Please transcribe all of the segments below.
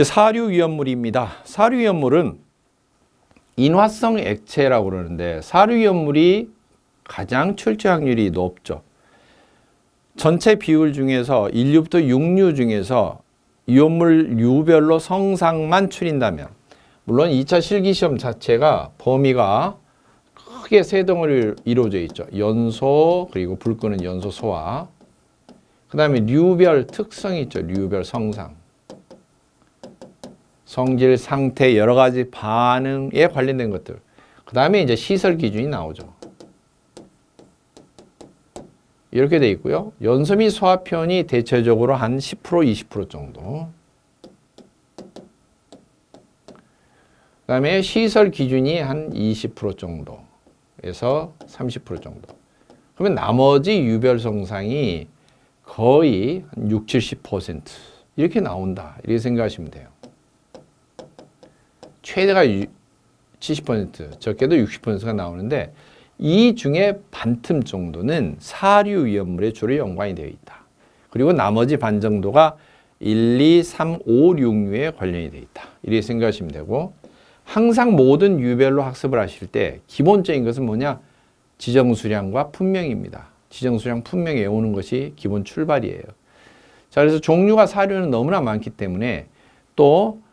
사류위험물입니다. 사류위험물은 인화성 액체라고 그러는데 사류위험물이 가장 출처 확률이 높죠. 전체 비율 중에서 인류부터 육류 중에서 위험물 류별로 성상만 추린다면, 물론 2차 실기시험 자체가 범위가 크게 세 덩어리로 이루어져 있죠. 연소, 그리고 불 끄는 연소 소화. 그 다음에 류별 특성이 있죠. 류별 성상. 성질, 상태, 여러 가지 반응에 관련된 것들. 그 다음에 이제 시설 기준이 나오죠. 이렇게 돼 있고요. 연소 및 소화편이 대체적으로 한 10%, 20% 정도. 그 다음에 시설 기준이 한 20% 정도에서 30% 정도. 그러면 나머지 유별 성상이 거의 한 60, 70% 이렇게 나온다. 이렇게 생각하시면 돼요. 최대가 70%, 적게도 60%가 나오는데 이 중에 반틈 정도는 사류 위험물에 주로 연관이 되어 있다. 그리고 나머지 반 정도가 1, 2, 3, 5, 6류에 관련이 되어 있다. 이렇게 생각하시면 되고, 항상 모든 유별로 학습을 하실 때 기본적인 것은 뭐냐? 지정수량과 품명입니다. 지정수량, 품명 외우는 것이 기본 출발이에요. 자, 그래서 종류가 사료는 너무나 많기 때문에 또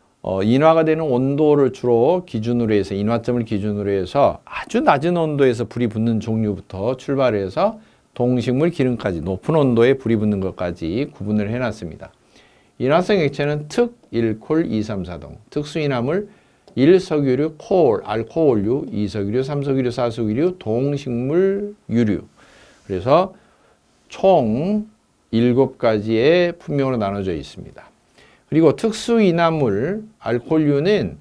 인화가 되는 온도를 주로 기준으로 해서, 인화점을 기준으로 해서 아주 낮은 온도에서 불이 붙는 종류부터 출발해서 동식물 기름까지 높은 온도에 불이 붙는 것까지 구분을 해놨습니다. 인화성 액체는 특, 1콜, 2, 3, 4동, 특수인화물 1석유류, 콜, 알코올류, 2석유류, 3석유류, 4석유류, 동식물 유류. 그래서 총 7가지의 품명으로 나눠져 있습니다. 그리고 특수인화물, 알코올류는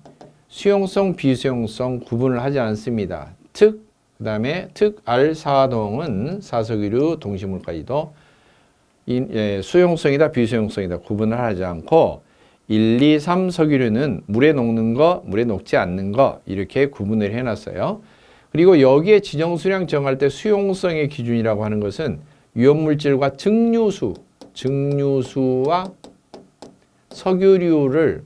수용성, 비수용성 구분을 하지 않습니다. 그 다음에 특알사동은 4석유류, 동식물까지도 수용성이다, 비수용성이다 구분을 하지 않고 1, 2, 3석유류는 물에 녹는 거, 물에 녹지 않는 거 이렇게 구분을 해놨어요. 그리고 여기에 지정수량 정할 때 수용성의 기준이라고 하는 것은 위험물질과 증류수와 석유류를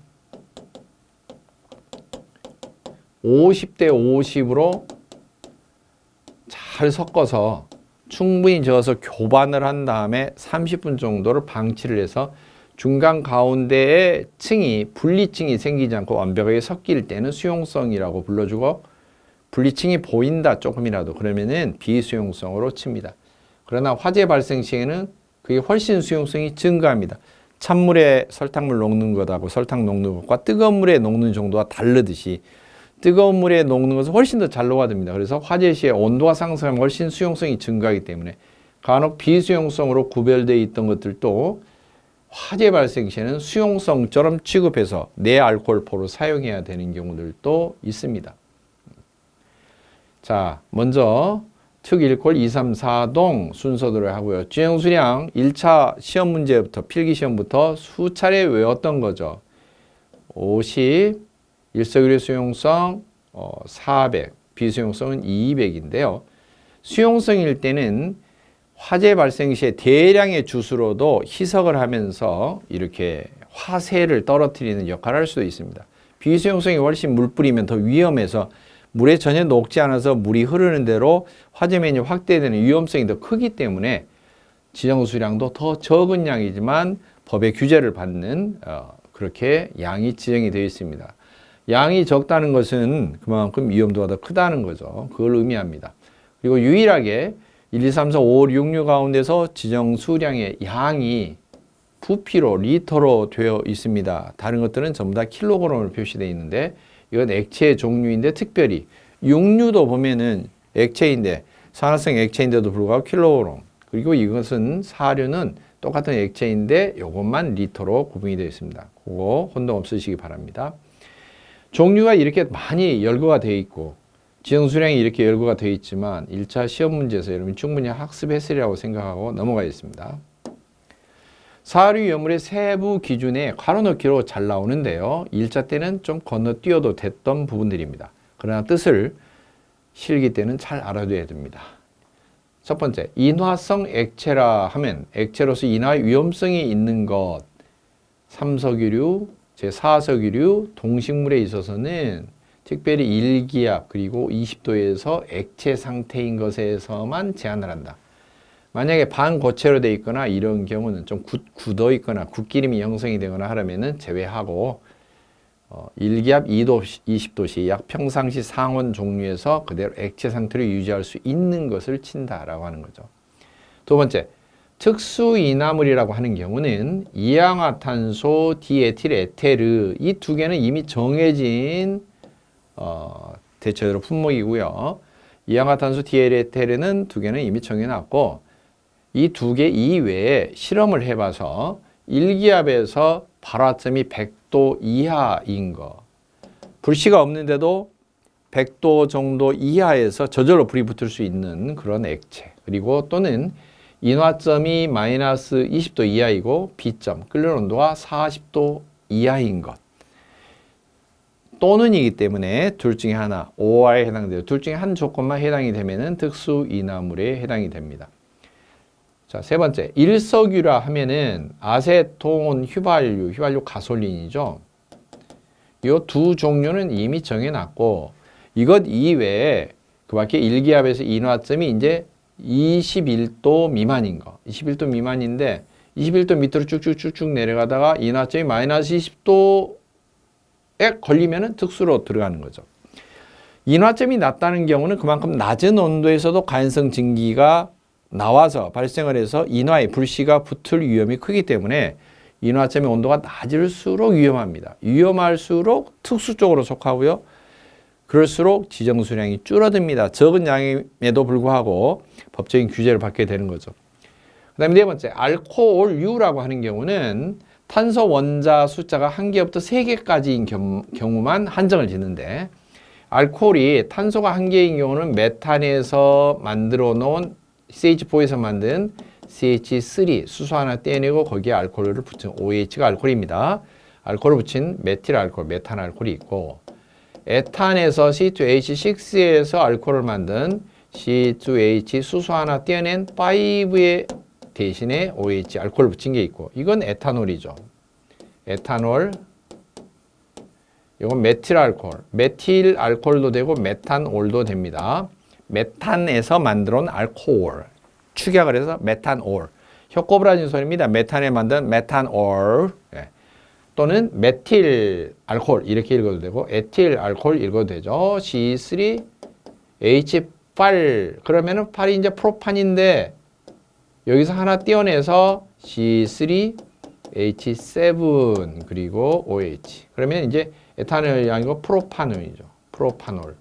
50대 50으로 잘 섞어서 충분히 저어서 교반을 한 다음에 30분 정도를 방치를 해서 중간 가운데에 분리층이 생기지 않고 완벽하게 섞일 때는 수용성이라고 불러주고, 분리층이 보인다 조금이라도 그러면은 비수용성으로 칩니다. 그러나 화재 발생 시에는 그게 훨씬 수용성이 증가합니다. 찬물에 설탕물 녹는 것하고 설탕 녹는 것과 뜨거운 물에 녹는 정도가 다르듯이 뜨거운 물에 녹는 것은 훨씬 더 잘 녹아듭니다. 그래서 화재 시에 온도가 상승하면 훨씬 수용성이 증가하기 때문에 간혹 비수용성으로 구별되어 있던 것들도 화재 발생 시에는 수용성처럼 취급해서 내알코올포로 사용해야 되는 경우들도 있습니다. 자, 먼저 특 1콜 2, 3, 4동 순서대로 하고요. 지정수량 1차 시험 문제부터, 필기시험부터 수차례 외웠던 거죠. 50, 일석유류 수용성 400, 비수용성은 200인데요. 수용성일 때는 화재 발생 시에 대량의 주수로도 희석을 하면서 이렇게 화세를 떨어뜨리는 역할을 할 수도 있습니다. 비수용성이 훨씬 물 뿌리면 더 위험해서 물에 전혀 녹지 않아서 물이 흐르는 대로 화재 면이 확대되는 위험성이 더 크기 때문에 지정수량도 더 적은 양이지만 법의 규제를 받는 그렇게 양이 지정이 되어 있습니다. 양이 적다는 것은 그만큼 위험도가 더 크다는 거죠. 그걸 의미합니다. 그리고 유일하게 1, 2, 3, 4, 5, 6류 가운데서 지정 수량의 양이 부피로, 리터로 되어 있습니다. 다른 것들은 전부 다 킬로그램으로 표시되어 있는데 이건 액체의 종류인데 특별히 6류도 보면은 액체인데, 산화성 액체인데도 불구하고 킬로그램, 그리고 이것은 사료는 똑같은 액체인데 이것만 리터로 구분이 되어 있습니다. 그거 혼동 없으시기 바랍니다. 종류가 이렇게 많이 열거가 되어 있고 지정수량이 이렇게 열거가 되어 있지만 1차 시험 문제에서 여러분이 충분히 학습했으리라고 생각하고 넘어가겠습니다. 사료위험물의 세부 기준에 괄호넣기로 잘 나오는데요. 1차 때는 좀 건너뛰어도 됐던 부분들입니다. 그러나 뜻을 실기 때는 잘 알아둬야 됩니다. 첫 번째, 인화성 액체라 하면 액체로서 인화 위험성이 있는 것, 삼석유류, 제4석유류 동식물에 있어서는 특별히 1기압 그리고 20도에서 액체 상태인 것에서만 제한을 한다. 만약에 반고체로 되어 있거나 이런 경우는 좀 굳어 있거나 굳기름이 형성이 되거나 하려면은 제외하고 1기압 2도 20도시 약 평상시 상온 종류에서 그대로 액체 상태를 유지할 수 있는 것을 친다라고 하는 거죠. 두 번째, 특수이나물이라고 하는 경우는 이氧화탄소, 디에틸 에테르 이 두 개는 이미 정해진 대체적으로 품목이고요. 이氧화탄소, 디에틸 에테르는 두 개는 이미 정해놨고 이 두 개 이외에 실험을 해봐서 1기압에서 발화점이 100도 이하인 거, 불씨가 없는데도 100도 정도 이하에서 저절로 불이 붙을 수 있는 그런 액체, 그리고 또는 인화점이 마이너스 20도 이하이고 B점, 끓는 온도가 40도 이하인 것 또는이기 때문에 둘 중에 하나, OR에 해당돼요. 둘 중에 한 조건만 해당이 되면은 특수이나물에 해당이 됩니다. 자, 세 번째, 일석유라 하면은 아세톤, 휘발유 가솔린이죠. 이 두 종류는 이미 정해놨고 이것 이외에 그 밖에 1기압에서 인화점이 이제 21도 미만인 거. 21도 미만인데 21도 밑으로 쭉쭉쭉쭉 내려가다가 인화점이 마이너스 20도에 걸리면은 특수로 들어가는 거죠. 인화점이 낮다는 경우는 그만큼 낮은 온도에서도 가연성 증기가 나와서 발생을 해서 인화에 불씨가 붙을 위험이 크기 때문에 인화점의 온도가 낮을수록 위험합니다. 위험할수록 특수 쪽으로 속하고요. 그럴수록 지정수량이 줄어듭니다. 적은 양임에도 불구하고 법적인 규제를 받게 되는 거죠. 그 다음에 네 번째, 알코올유라고 하는 경우는 탄소 원자 숫자가 1개부터 3개까지인 경우만 한정을 짓는데 알코올이 탄소가 1개인 경우는 메탄에서 만들어 놓은 CH4에서 만든 CH3 수소 하나 떼내고 거기에 알코올을 붙인 OH가 알코올입니다. 알코올을 붙인 메틸 알코올, 메탄 알코올이 있고 에탄에서 C2H6에서 알코올을 만든 C2H 수소 하나 떼어낸 5의 대신에 OH 알코올을 붙인 게 있고 이건 에탄올이죠. 에탄올, 이건 메틸 알코올, 메틸 알코올도 되고 메탄올도 됩니다. 메탄에서 만들어 온 알코올, 축약을 해서 메탄올, 혀꼬부라진 소리입니다. 메탄에 만든 메탄올, 또는 메틸 알코올 이렇게 읽어도 되고 에틸 알코올 읽어도 되죠. C3H8 그러면은 8이 이제 프로판인데 여기서 하나 떼어내서 C3H7 그리고 OH 그러면 이제 에탄올이 아니고 프로파놀이죠. 프로파놀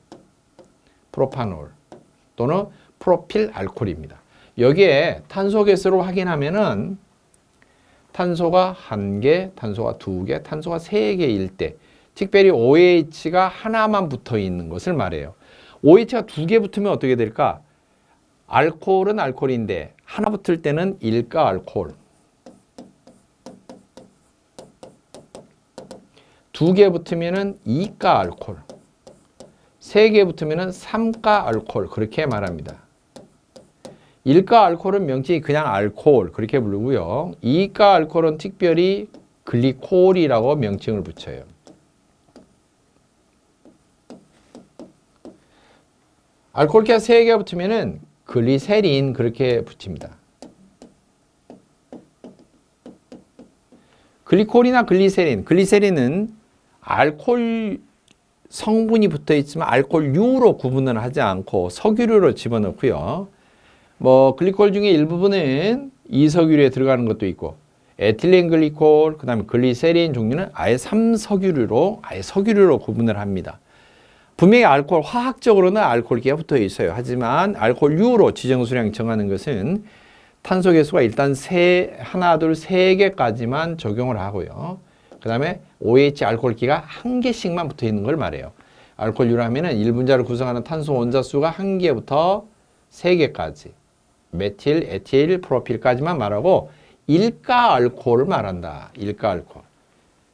또는 프로필 알코올입니다. 여기에 탄소 개수로 확인하면은 탄소가 1개, 탄소가 2개, 탄소가 3개일 때 특별히 OH가 하나만 붙어 있는 것을 말해요. OH가 2개 붙으면 어떻게 될까? 알코올은 알코올인데 하나 붙을 때는 일가 알코올, 2개 붙으면은 2가 알코올, 3개 붙으면은 3가 알코올 그렇게 말합니다. 1가 알코올은 명칭이 그냥 알코올 그렇게 부르고요. 2가 알코올은 특별히 글리콜이라고 명칭을 붙여요. 알코올기가 3개가 붙으면은 글리세린 그렇게 붙입니다. 글리콜이나 글리세린은 알코올 성분이 붙어 있지만 알코올유로 구분을 하지 않고 석유류로 집어넣고요. 글리콜 중에 일부분은 이석유류에 들어가는 것도 있고 에틸렌 글리콜, 그 다음에 글리세린 종류는 아예 3석유류로 아예 석유류로 구분을 합니다. 분명히 알코올, 화학적으로는 알코올기가 붙어 있어요. 하지만 알코올유로 지정수량 정하는 것은 탄소 개수가 일단 하나, 둘, 3개까지만 적용을 하고요. 그 다음에 OH 알코올기가 1개씩만 붙어 있는 걸 말해요. 알코올유로 하면은 1분자를 구성하는 탄소 원자 수가 1개부터 3개까지. 메틸, 에틸, 프로필까지만 말하고 일가 알코올을 말한다. 일가 알코올.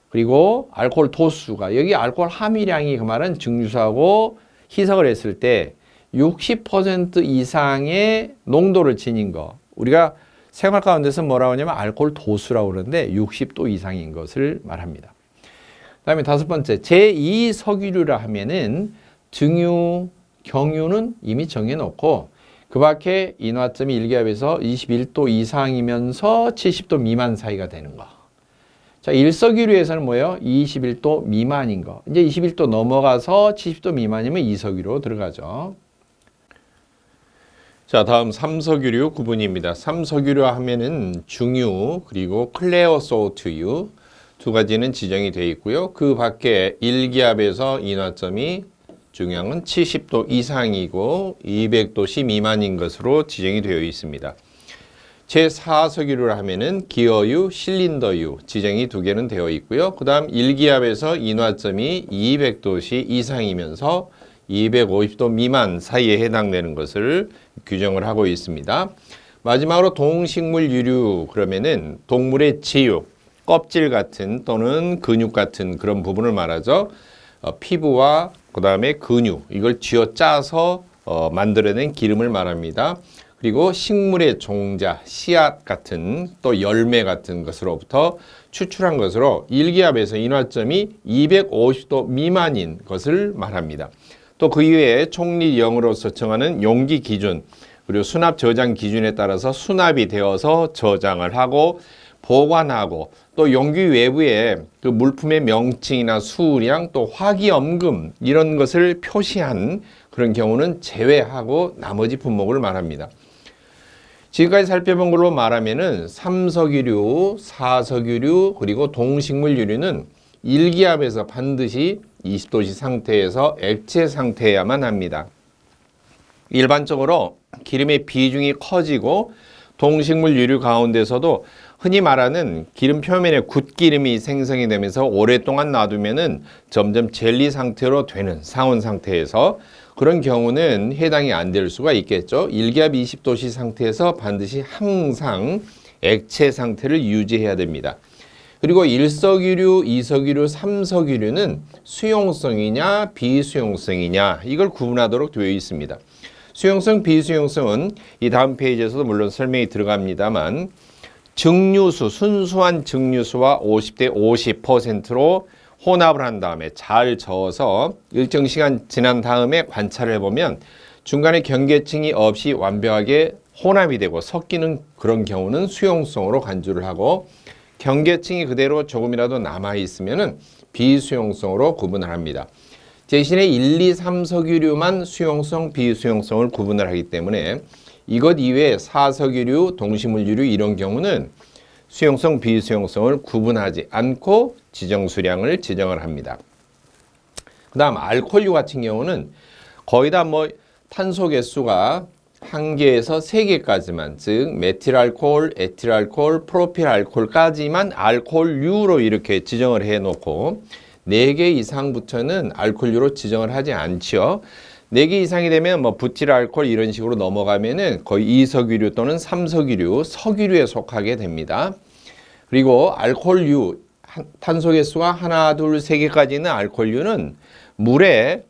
그리고 알코올 도수가 여기 알코올 함유량이 그 말은 증류수하고 희석을 했을 때 60% 이상의 농도를 지닌 거. 우리가 생활 가운데서 뭐라고 하냐면 알코올 도수라고 그러는데 60도 이상인 것을 말합니다. 그다음에 다섯 번째, 제2석유류라 하면은 증유, 경유는 이미 정해놓고 그 밖에 인화점이 1기압에서 21도 이상이면서 70도 미만 사이가 되는 거. 자, 1석유류에서는 뭐예요? 21도 미만인 거. 이제 21도 넘어가서 70도 미만이면 2석유로 들어가죠. 자, 다음 3석유류 구분입니다. 3석유류 하면은 중유 그리고 클레어소트유 두 가지는 지정이 되어 있고요. 그 밖에 1기압에서 인화점이 중요한 70도 이상이고 200도씨 미만인 것으로 지정이 되어 있습니다. 제4석유를 하면은 기어유, 실린더유 지정이 두 개는 되어 있고요. 그 다음 1기압에서 인화점이 200도씨 이상이면서 250도 미만 사이에 해당되는 것을 규정을 하고 있습니다. 마지막으로 동식물 유류 그러면은 동물의 지육, 껍질 같은 또는 근육 같은 그런 부분을 말하죠. 피부와 그 다음에 근육 이걸 쥐어짜서 만들어낸 기름을 말합니다. 그리고 식물의 종자, 씨앗 같은 또 열매 같은 것으로부터 추출한 것으로 1기압에서 인화점이 250도 미만인 것을 말합니다. 또 그 이외에 총리 0으로서 정하는 용기 기준 그리고 수납 저장 기준에 따라서 수납이 되어서 저장을 하고 보관하고 또 용기 외부에 그 물품의 명칭이나 수량 또 화기엄금 이런 것을 표시한 그런 경우는 제외하고 나머지 품목을 말합니다. 지금까지 살펴본 걸로 말하면은 3석유류, 4석유류 그리고 동식물 유류는 1기압에서 반드시 20도씨 상태에서 액체 상태여야만 합니다. 일반적으로 기름의 비중이 커지고 동식물 유류 가운데서도 흔히 말하는 기름 표면에 굿기름이 생성이 되면서 오랫동안 놔두면은 점점 젤리 상태로 되는 상온 상태에서 그런 경우는 해당이 안 될 수가 있겠죠. 1기압 20도씨 상태에서 반드시 항상 액체 상태를 유지해야 됩니다. 그리고 1석유류, 2석유류, 3석유류는 수용성이냐 비수용성이냐 이걸 구분하도록 되어 있습니다. 수용성, 비수용성은 이 다음 페이지에서도 물론 설명이 들어갑니다만 증류수, 순수한 증류수와 50대 50%로 혼합을 한 다음에 잘 저어서 일정 시간 지난 다음에 관찰을 해보면 중간에 경계층이 없이 완벽하게 혼합이 되고 섞이는 그런 경우는 수용성으로 간주를 하고 경계층이 그대로 조금이라도 남아있으면 비수용성으로 구분을 합니다. 대신에 1, 2, 3석유류만 수용성, 비수용성을 구분을 하기 때문에 이것 이외에 4석유류, 동식물유류 이런 경우는 수용성, 비수용성을 구분하지 않고 지정 수량을 지정을 합니다. 그 다음 알코올류 같은 경우는 거의 다 탄소 개수가 1개에서 3개까지만 즉 메틸알코올, 에틸알코올, 프로필알코올까지만 알코올류로 이렇게 지정을 해놓고 4개 이상부터는 알코올류로 지정을 하지 않죠. 4개 이상이 되면 부틸알코올 이런 식으로 넘어가면은 거의 2석유류 또는 3석유류, 석유류에 속하게 됩니다. 그리고 알코올류, 탄소 개수가 1, 2, 3개까지는 알코올류는 물에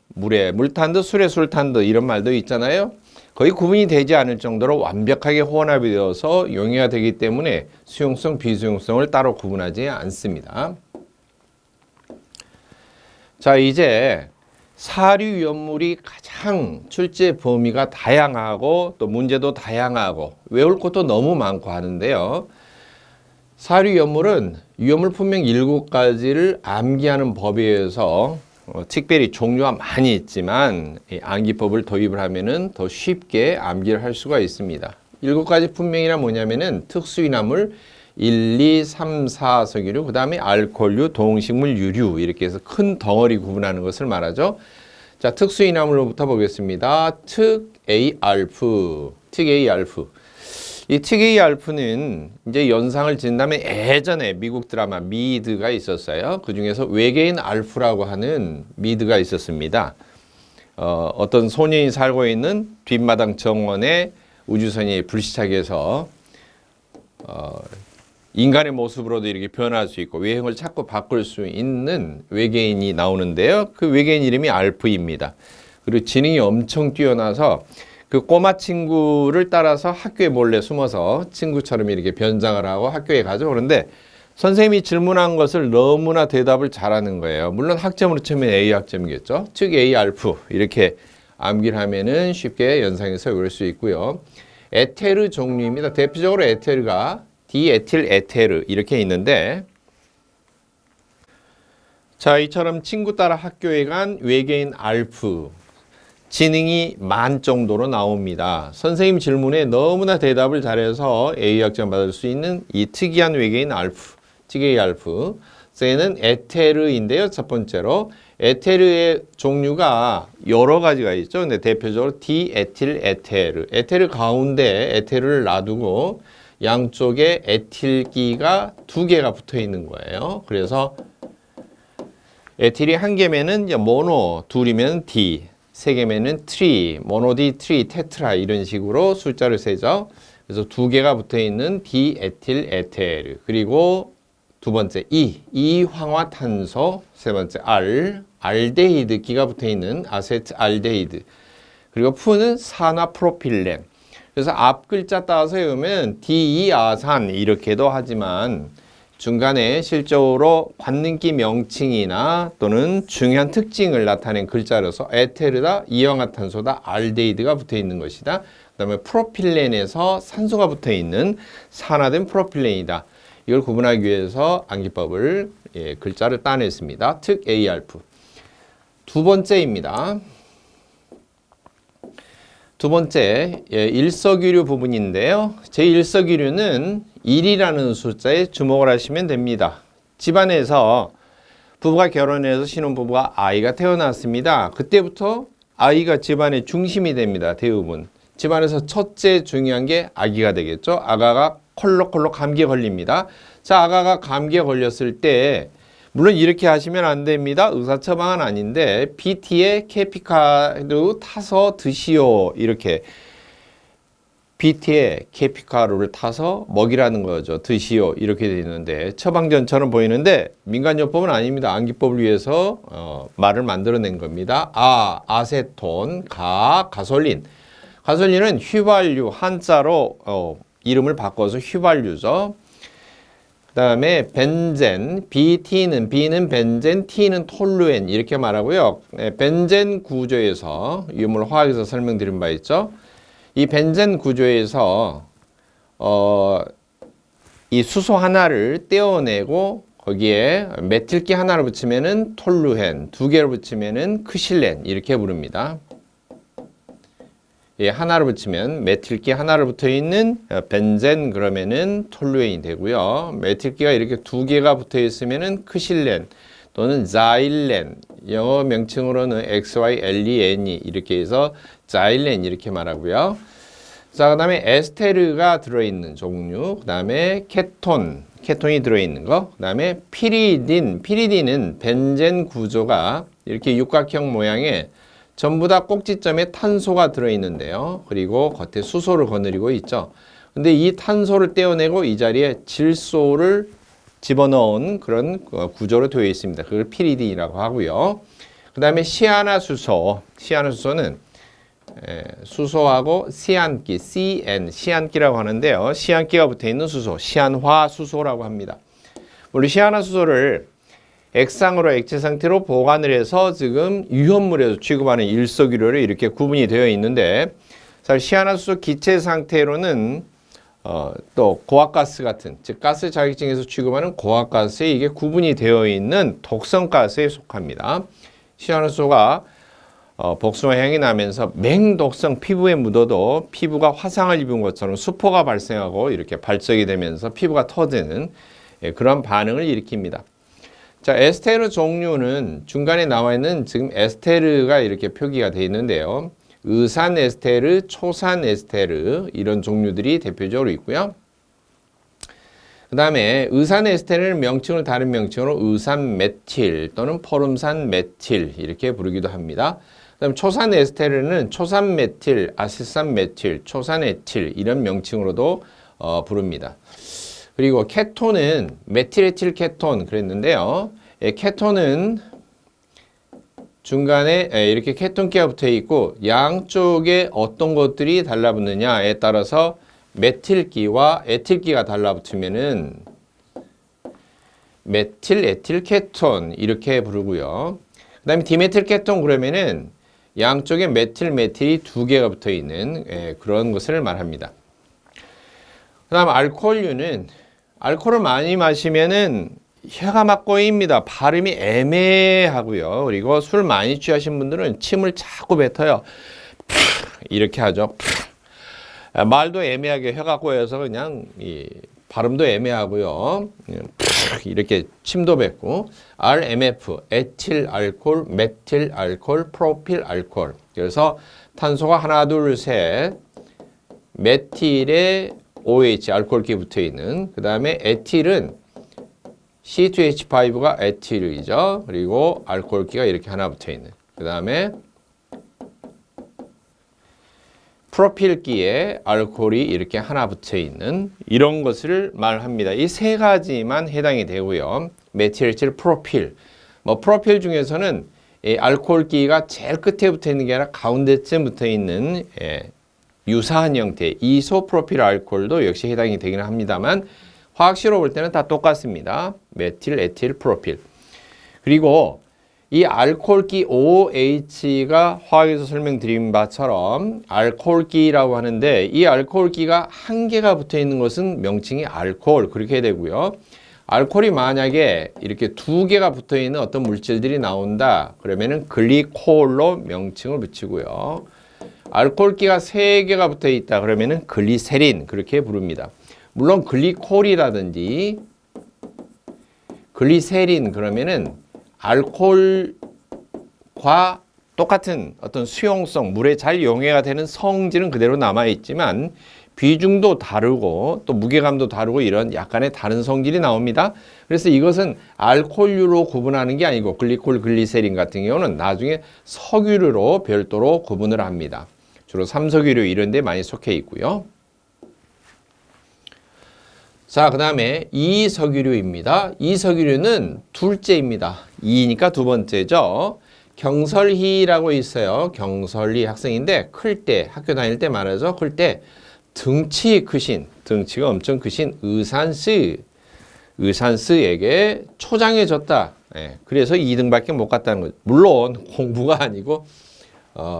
물탄 듯 술에 술탄 듯 이런 말도 있잖아요. 거의 구분이 되지 않을 정도로 완벽하게 혼합이 되어서 용해가 되기 때문에 수용성, 비수용성을 따로 구분하지 않습니다. 자, 이제 사류 위험물이 가장 출제 범위가 다양하고 또 문제도 다양하고 외울 것도 너무 많고 하는데요. 사류 위험물은 위험물 분명 7가지를 암기하는 법에 의해서 특별히 종류가 많이 있지만 이 암기법을 도입을 하면은 더 쉽게 암기를 할 수가 있습니다. 7가지 분명이란 뭐냐면은 특수인화물 1, 2, 3, 4석유류, 그 다음에 알코올류, 동식물 유류 이렇게 해서 큰 덩어리 구분하는 것을 말하죠. 자, 특수인화물로부터 보겠습니다. 특ARF, 특ARF. 이 특ARF는 이제 연상을 짓는다면 예전에 미국 드라마 미드가 있었어요. 그 중에서 외계인 알프라고 하는 미드가 있었습니다. 어떤 소년이 살고 있는 뒷마당 정원에 우주선이 불시착해서 인간의 모습으로도 이렇게 변할 수 있고 외형을 자꾸 바꿀 수 있는 외계인이 나오는데요. 그 외계인 이름이 알프입니다. 그리고 지능이 엄청 뛰어나서 그 꼬마 친구를 따라서 학교에 몰래 숨어서 친구처럼 이렇게 변장을 하고 학교에 가죠. 그런데 선생님이 질문한 것을 너무나 대답을 잘하는 거예요. 물론 학점으로 치면 A 학점이겠죠. 즉 A 알프 이렇게 암기를 하면은 쉽게 연상해서 외울 수 있고요. 에테르 종류입니다. 대표적으로 에테르가 디에틸 에테르 이렇게 있는데, 자, 이처럼 친구 따라 학교에 간 외계인 알프, 지능이 만 정도로 나옵니다. 선생님 질문에 너무나 대답을 잘해서 A 학점 받을 수 있는 이 특이한 외계인 알프, 찌개이 알프. 얘는 에테르인데요. 첫 번째로 에테르의 종류가 여러 가지가 있죠. 근데 대표적으로 디에틸 에테르, 에테르 가운데 에테르를 놔두고 양쪽에 에틸기가 두 개가 붙어 있는 거예요. 그래서 에틸이 한 개면은 모노, 둘이면 디, 세 개면은 트리, 모노디, 트리, 테트라 이런 식으로 숫자를 세죠. 그래서 두 개가 붙어 있는 디에틸 에테르. 그리고 두 번째 이황화탄소, 세 번째 알데히드 기가 붙어 있는 아세트 알데히드. 그리고 F는 산화프로필렌. 그래서 앞 글자 따서 외우면 디이아산 이렇게도 하지만 중간에 실적으로 관능기 명칭이나 또는 중요한 특징을 나타낸 글자로서 에테르다, 이황화탄소다, 알데히드가 붙어 있는 것이다. 그다음에 프로필렌에서 산소가 붙어 있는 산화된 프로필렌이다. 이걸 구분하기 위해서 암기법을 글자를 따냈습니다. 특 A알프. 두 번째입니다. 두 번째 일석이류 부분인데요. 제1석이류는 1이라는 숫자에 주목을 하시면 됩니다. 집안에서 부부가 결혼해서 신혼부부가 아이가 태어났습니다. 그때부터 아이가 집안의 중심이 됩니다. 대부분. 집안에서 첫째 중요한 게 아기가 되겠죠. 아가가 콜록콜록 감기에 걸립니다. 자, 아가가 감기에 걸렸을 때 물론 이렇게 하시면 안 됩니다. 의사 처방은 아닌데 BT에 케피카루 타서 드시오. 이렇게 BT에 케피카루를 타서 먹이라는 거죠. 드시오. 이렇게 되어 있는데 처방전처럼 보이는데 민간요법은 아닙니다. 암기법을 위해서 말을 만들어낸 겁니다. 아세톤, 가솔린. 가솔린은 휘발유, 한자로 이름을 바꿔서 휘발유죠. 그 다음에 벤젠, B는 벤젠, T는 톨루엔 이렇게 말하고요. 벤젠 구조에서 유물 화학에서 설명드린 바 있죠. 이 벤젠 구조에서 이 수소 하나를 떼어내고 거기에 메틸기 하나를 붙이면은 톨루엔, 두 개를 붙이면은 크실렌 이렇게 부릅니다. 하나를 붙이면 메틸기 하나를 붙어 있는 벤젠 그러면은 톨루엔이 되고요. 메틸기가 이렇게 두 개가 붙어 있으면은 크실렌 또는 자일렌, 영어 명칭으로는 XYLEN이 이렇게 해서 자일렌 이렇게 말하고요. 자, 그다음에 에스테르가 들어있는 종류, 그다음에 케톤이 들어있는 거, 그다음에 피리딘은 벤젠 구조가 이렇게 육각형 모양의 전부 다 꼭지점에 탄소가 들어있는데요. 그리고 겉에 수소를 거느리고 있죠. 근데 이 탄소를 떼어내고 이 자리에 질소를 집어넣은 그런 구조로 되어 있습니다. 그걸 피리딘이라고 하고요. 그 다음에 시아나수소는 수소하고 시안기, 시안기라고 하는데요. 시안기가 붙어 있는 수소, 시안화수소라고 합니다. 우리 시아나수소를 액상으로 액체 상태로 보관을 해서 지금 유현물에서 취급하는 일석이류로 이렇게 구분이 되어 있는데, 사실 시아나수소 기체 상태로는 또 고압가스 같은, 즉 가스 자격증에서 취급하는 고압가스에 이게 구분이 되어 있는 독성가스에 속합니다. 시아나수소가 복숭아 향이 나면서 맹독성 피부에 묻어도 피부가 화상을 입은 것처럼 수포가 발생하고 이렇게 발적이 되면서 피부가 터지는 그런 반응을 일으킵니다. 자, 에스테르 종류는 중간에 나와 있는 지금 에스테르가 이렇게 표기가 되어 있는데요. 의산 에스테르, 초산 에스테르 이런 종류들이 대표적으로 있고요. 그 다음에 의산 에스테르는 명칭을 다른 명칭으로 의산 메틸 또는 포름산 메틸 이렇게 부르기도 합니다. 그 다음 초산 에스테르는 초산 메틸, 아세산 메틸, 초산 에틸 이런 명칭으로도 부릅니다. 그리고 케톤은 메틸에틸 케톤 그랬는데요. 케톤은 중간에 이렇게 케톤기가 붙어 있고 양쪽에 어떤 것들이 달라붙느냐에 따라서 메틸기와 에틸기가 달라붙으면은 메틸 에틸 케톤 이렇게 부르고요. 그다음에 디메틸 케톤 그러면은 양쪽에 메틸이 두 개가 붙어 있는 그런 것을 말합니다. 그다음 알코올류는 알코올을 많이 마시면은 혀가 막 꼬입니다. 발음이 애매하고요. 그리고 술 많이 취하신 분들은 침을 자꾸 뱉어요. 이렇게 하죠. 말도 애매하게 혀가 꼬여서 그냥 발음도 애매하고요. 이렇게 침도 뱉고 RMF, 에틸 알코올, 메틸 알코올, 프로필 알코올. 그래서 탄소가 하나, 둘, 셋, 메틸에 OH 알코올기 붙어 있는. 그 다음에 에틸은 C2H5가 에틸이죠. 그리고 알코올기가 이렇게 하나 붙어 있는. 그 다음에 프로필기에 알코올이 이렇게 하나 붙어 있는 이런 것을 말합니다. 이 세 가지만 해당이 되고요. 메틸, 프로필. 프로필 중에서는 이 알코올기가 제일 끝에 붙어 있는 게 아니라 가운데쯤 붙어 있는 유사한 형태 이소프로필 알코올도 역시 해당이 되기는 합니다만 화학식으로 볼 때는 다 똑같습니다. 메틸, 에틸, 프로필. 그리고 이 알코올기 OH가 화학에서 설명드린 바처럼 알코올기라고 하는데 이 알코올기가 한 개가 붙어 있는 것은 명칭이 알코올 그렇게 되고요. 알코올이 만약에 이렇게 두 개가 붙어 있는 어떤 물질들이 나온다 그러면은 글리콜로 명칭을 붙이고요. 알코올기가 세 개가 붙어 있다 그러면은 글리세린 그렇게 부릅니다. 물론 글리콜이라든지 글리세린 그러면은 알코올과 똑같은 어떤 수용성, 물에 잘 용해가 되는 성질은 그대로 남아있지만 비중도 다르고 또 무게감도 다르고 이런 약간의 다른 성질이 나옵니다. 그래서 이것은 알코올류로 구분하는 게 아니고 글리콜, 글리세린 같은 경우는 나중에 석유류로 별도로 구분을 합니다. 주로 삼석유류 이런 데 많이 속해 있고요. 자, 그 다음에 이석유류입니다. 이석유류는 둘째입니다. 2니까 두 번째죠. 경설희라고 있어요. 경설희 학생인데 클 때, 학교 다닐 때 말하죠. 클 때 등치 크신, 등치가 엄청 크신 의산스에게 초장해졌다. 그래서 2등밖에 못 갔다는 거죠. 물론 공부가 아니고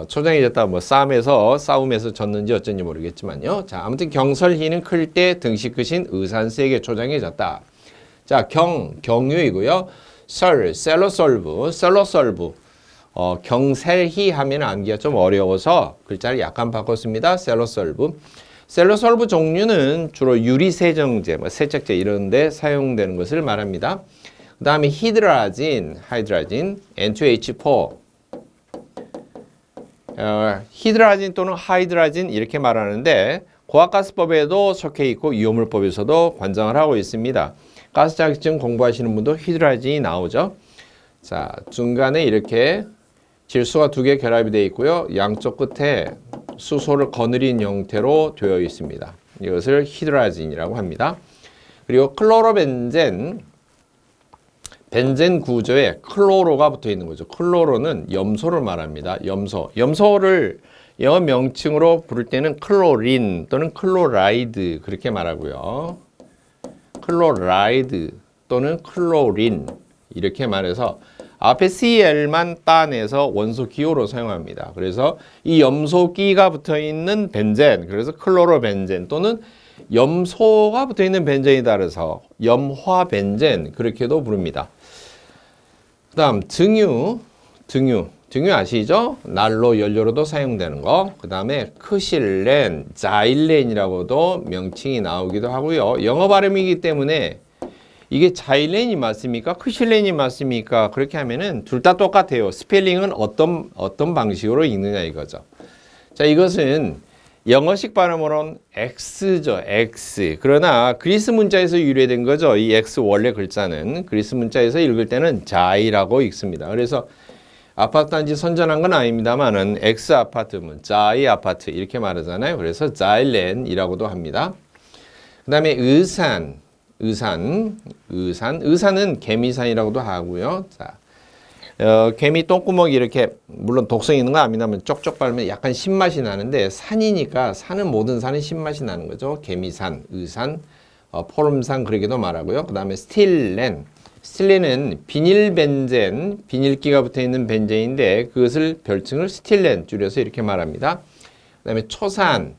초장해졌다 싸움에서 졌는지 어쩐지 모르겠지만요. 자, 아무튼 경설희는 클 때 등치 크신 의산스에게 초장해졌다. 자, 경유이고요. 셀로솔브. 경셀희 하면 암기가 좀 어려워서 글자를 약간 바꿨습니다. 셀로솔브 종류는 주로 유리세정제, 세척제 이런 데 사용되는 것을 말합니다. 그 다음에 히드라진, N2H4. 히드라진 또는 하이드라진 이렇게 말하는데 고압가스법에도 속해 있고 이온물법에서도 관장을 하고 있습니다. 가스 자격증 공부하시는 분도 히드라진이 나오죠. 자, 중간에 이렇게 질소가 두 개 결합이 되어 있고요. 양쪽 끝에 수소를 거느린 형태로 되어 있습니다. 이것을 히드라진이라고 합니다. 그리고 클로로벤젠, 벤젠 구조에 클로로가 붙어 있는 거죠. 클로로는 염소를 말합니다. 염소를 영어 명칭으로 부를 때는 클로린 또는 클로라이드 그렇게 말하고요. 클로라이드 또는 클로린 이렇게 말해서 앞에 Cl만 따내서 원소 기호로 사용합니다. 그래서 이 염소기가 붙어 있는 벤젠, 그래서 클로로벤젠 또는 염소가 붙어 있는 벤젠이 따라서 염화벤젠 그렇게도 부릅니다. 그 다음 등유 아시죠? 난로 연료로도 사용되는 거. 그 다음에 크실렌, 자일렌이라고도 명칭이 나오기도 하고요. 영어 발음이기 때문에 이게 자일렌이 맞습니까? 크실렌이 맞습니까? 그렇게 하면은 둘 다 똑같아요. 스펠링은 어떤 방식으로 읽느냐 이거죠. 자, 이것은 영어식 발음으로는 X죠. X. 그러나 그리스 문자에서 유래된 거죠. 이 X 원래 글자는 그리스 문자에서 읽을 때는 자이라고 읽습니다. 그래서 아파트 단지 선전한 건 아닙니다만은 X 아파트면 자이 아파트 이렇게 말하잖아요. 그래서 자일렌이라고도 합니다. 그 다음에 의산은 개미산이라고도 하고요. 자, 개미 똥구멍이 이렇게 물론 독성이 있는 거 아닙니다만 쪽쪽 빨면 약간 신맛이 나는데 산이니까 모든 산은 신맛이 나는 거죠. 개미산, 의산, 포름산 그러기도 말하고요. 그 다음에 스틸렌, 스틸렌은 비닐벤젠, 비닐기가 붙어있는 벤젠인데 그것을 별칭을 스틸렌 줄여서 이렇게 말합니다. 그 다음에 초산,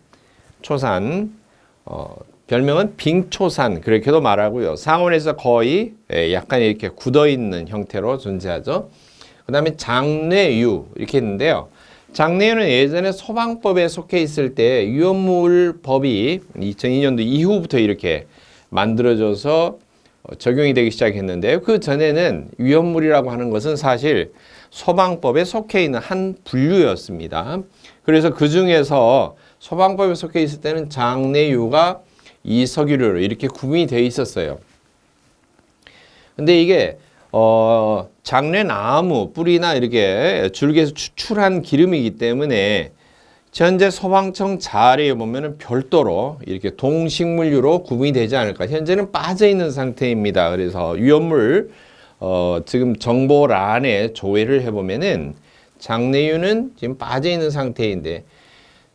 별명은 빙초산 그렇게도 말하고요. 상온에서 거의 약간 이렇게 굳어있는 형태로 존재하죠. 그 다음에 장뇌유 이렇게 했는데요. 장뇌유는 예전에 소방법에 속해 있을 때 유언물법이 2002년도 이후부터 이렇게 만들어져서 적용이 되기 시작했는데요. 그 전에는 위험물이라고 하는 것은 사실 소방법에 속해 있는 한 분류였습니다. 그래서 그 중에서 소방법에 속해 있을 때는 장뇌유가 이석유류로 이렇게 구분이 되어 있었어요. 근데 이게 장뇌나무 뿌리나 이렇게 줄기에서 추출한 기름이기 때문에 현재 소방청 자료에 보면은 별도로 이렇게 동식물유로 구분이 되지 않을까. 현재는 빠져 있는 상태입니다. 그래서 위험물 지금 정보란에 조회를 해보면은 장뇌유는 지금 빠져 있는 상태인데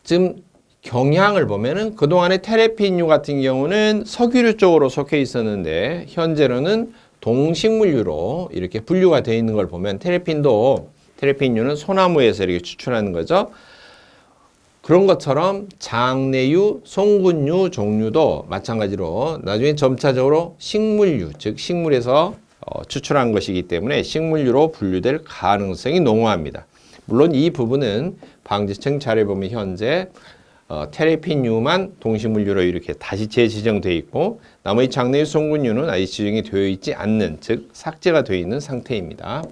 지금 경향을 보면은 그동안에 테레핀유 같은 경우는 석유류 쪽으로 속해 있었는데 현재로는 동식물유로 이렇게 분류가 되어 있는 걸 보면 테레핀유는 소나무에서 이렇게 추출하는 거죠. 그런 것처럼 장뇌유, 송군유 종류도 마찬가지로 나중에 점차적으로 식물유, 즉 식물에서 추출한 것이기 때문에 식물유로 분류될 가능성이 농후합니다. 물론 이 부분은 방지청 자료에 보면 현재 테레핀유만 동식물유로 이렇게 다시 재지정되어 있고 나머지 장뇌유, 송군유는 아직 지정이 되어 있지 않는, 즉 삭제가 되어 있는 상태입니다.